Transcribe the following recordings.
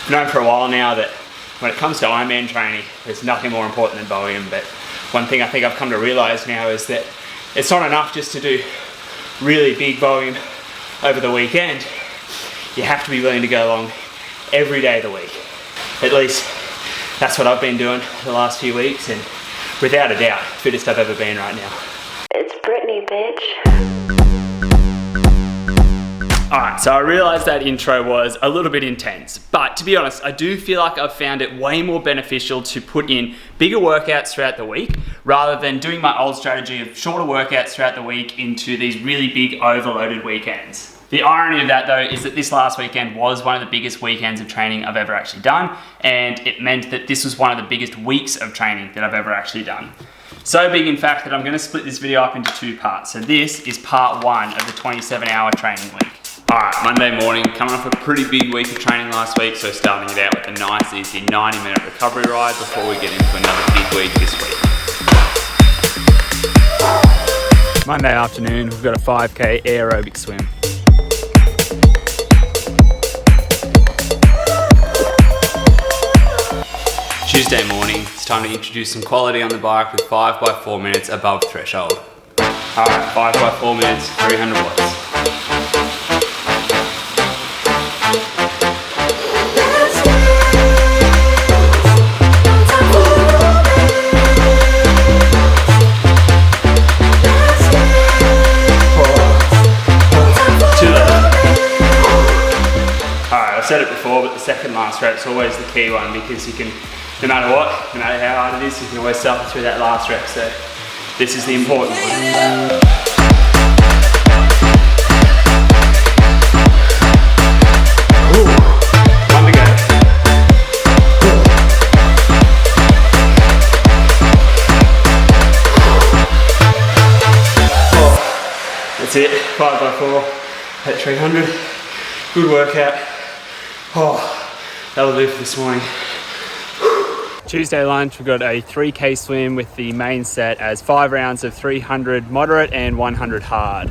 I've known for a while now that when it comes to Ironman training, there's nothing more important than volume, but one thing I think I've come to realize now is that it's not enough just to do really big volume over the weekend. You have to be willing to go along every day of the week. At least that's what I've been doing the last few weeks, and without a doubt, fittest I've ever been right now. It's Brittany, bitch. Alright, so I realised that intro was a little bit intense, but to be honest, I do feel like I've found it way more beneficial to put in bigger workouts throughout the week rather than doing my old strategy of shorter workouts throughout the week into these really big overloaded weekends. The irony of that though is that this last weekend was one of the biggest weekends of training I've ever actually done, and it meant that this was one of the biggest weeks of training that I've ever actually done. So big in fact that I'm going to split this video up into two parts. So this is part one of the 27-hour training week. Alright, Monday morning, coming off a pretty big week of training last week, so starting it out with a nice easy 90-minute recovery ride before we get into another big week this week. Monday afternoon, we've got a 5k aerobic swim. Tuesday morning, it's time to introduce some quality on the bike with 5 by 4 minutes above threshold. Alright, 5 by 4 minutes, 300 watts. I've said it before, but the second last rep's always the key one, because you can, no matter what, no matter how hard it is, you can always suffer through that last rep. So this is the important one. Ooh, one to go. Oh, that's it, 5 by 4 at 300. Good workout. Oh, that'll do for this morning. Tuesday lunch, we've got a 3k swim with the main set as 5 rounds of 300 moderate and 100 hard.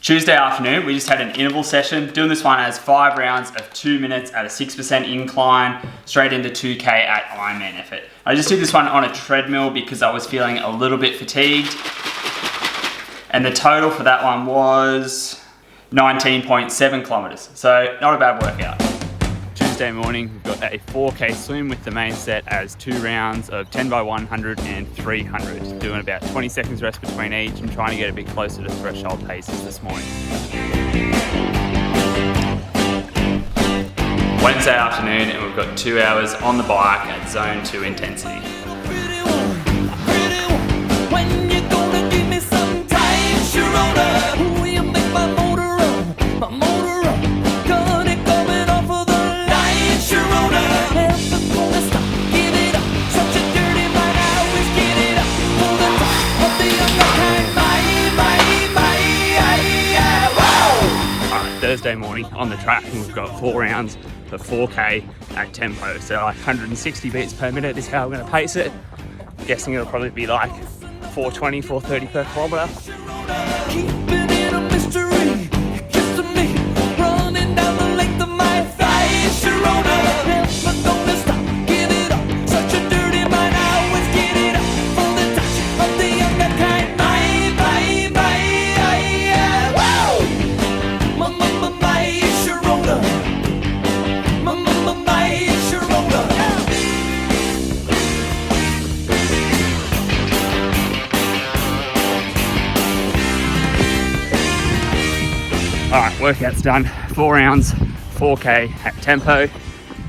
Tuesday afternoon, we just had an interval session, doing this one as 5 rounds of 2 minutes at a 6% incline, straight into 2k at Ironman effort. I just did this one on a treadmill because I was feeling a little bit fatigued. And the total for that one was 19.7 kilometers. So not a bad workout. Tuesday morning, we've got a 4k swim with the main set as 2 rounds of 10 by 100 and 300. Doing about 20 seconds rest between each and trying to get a bit closer to threshold paces this morning. Wednesday afternoon, and we've got 2 hours on the bike at zone 2 intensity. Thursday morning on the track, and we've got 4 rounds of 4k at tempo, so like 160 beats per minute is how I'm going to pace it. I'm guessing it'll probably be like 420, 430 per kilometre. Alright, workout's done. 4 rounds, 4k at tempo.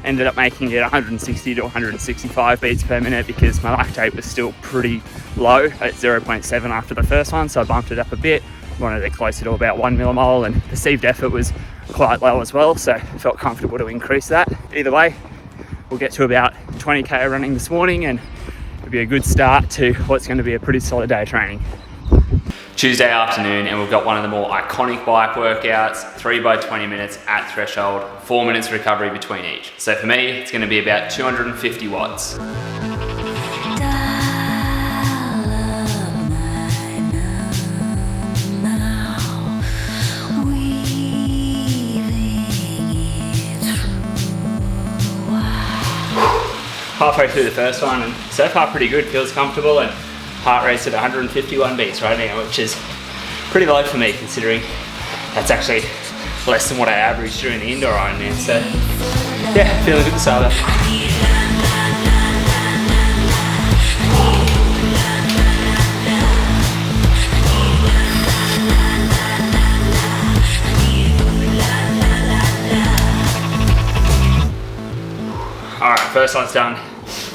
Ended up making it 160 to 165 beats per minute because my lactate was still pretty low at 0.7 after the first one, so I bumped it up a bit. Wanted it closer to about 1 millimole, and perceived effort was quite low as well, so I felt comfortable to increase that. Either way, we'll get to about 20k running this morning, and it'll be a good start to what's going to be a pretty solid day of training. Tuesday afternoon, and we've got one of the more iconic bike workouts, 3 by 20 minutes at threshold, 4 minutes recovery between each. So for me, it's going to be about 250 watts. halfway through the first one, and so far pretty good, feels comfortable, and heart rate's at 151 beats right now, which is pretty low for me considering that's actually less than what I averaged during the indoor Ironman. So yeah, feeling good this afternoon. Alright, first one's done.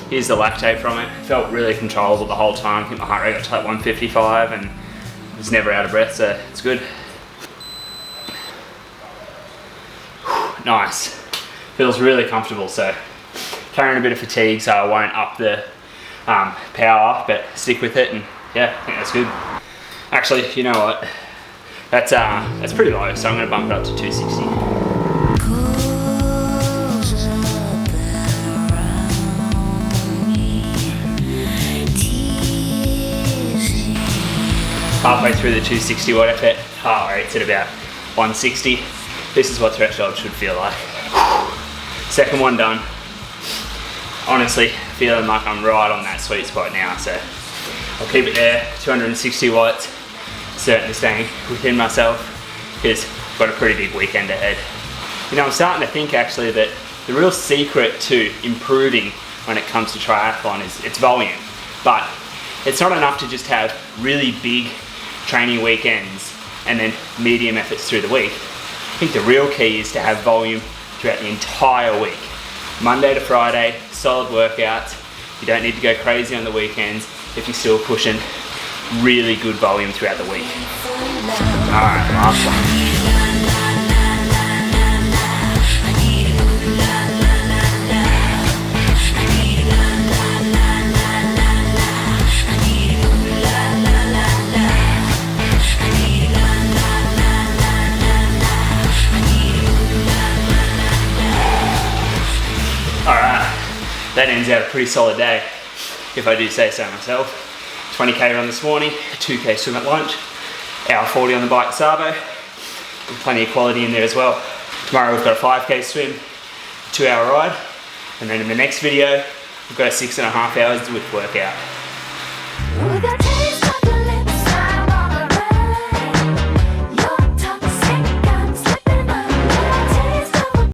Here's the lactate from it. Felt really controllable the whole time. I think my heart rate got to like 155 and was never out of breath, so it's good. Nice. Feels really comfortable, so carrying a bit of fatigue, so I won't up the power, but stick with it, and yeah, I think that's good. Actually, you know what? That's pretty low, so I'm going to bump it up to 260. Halfway through the 260 watt effort, heart rate's at about 160. This is what threshold should feel like. Second one done. Honestly, feeling like I'm right on that sweet spot now, so I'll keep it there. 260 watts, certainly staying within myself, because I've got a pretty big weekend ahead. You know, I'm starting to think actually that the real secret to improving when it comes to triathlon is its volume, but it's not enough to just have really big training weekends and then medium efforts through the week. I think the real key is to have volume throughout the entire week. Monday to Friday, solid workouts. You don't need to go crazy on the weekends if you're still pushing really good volume throughout the week. Alright, last one. That ends out a pretty solid day, if I do say so myself. 20k run this morning, 2k swim at lunch, hour 40 on the bike Savo, with plenty of quality in there as well. Tomorrow we've got a 5k swim, 2-hour ride, and then in the next video, we've got a 6.5 hours width workout.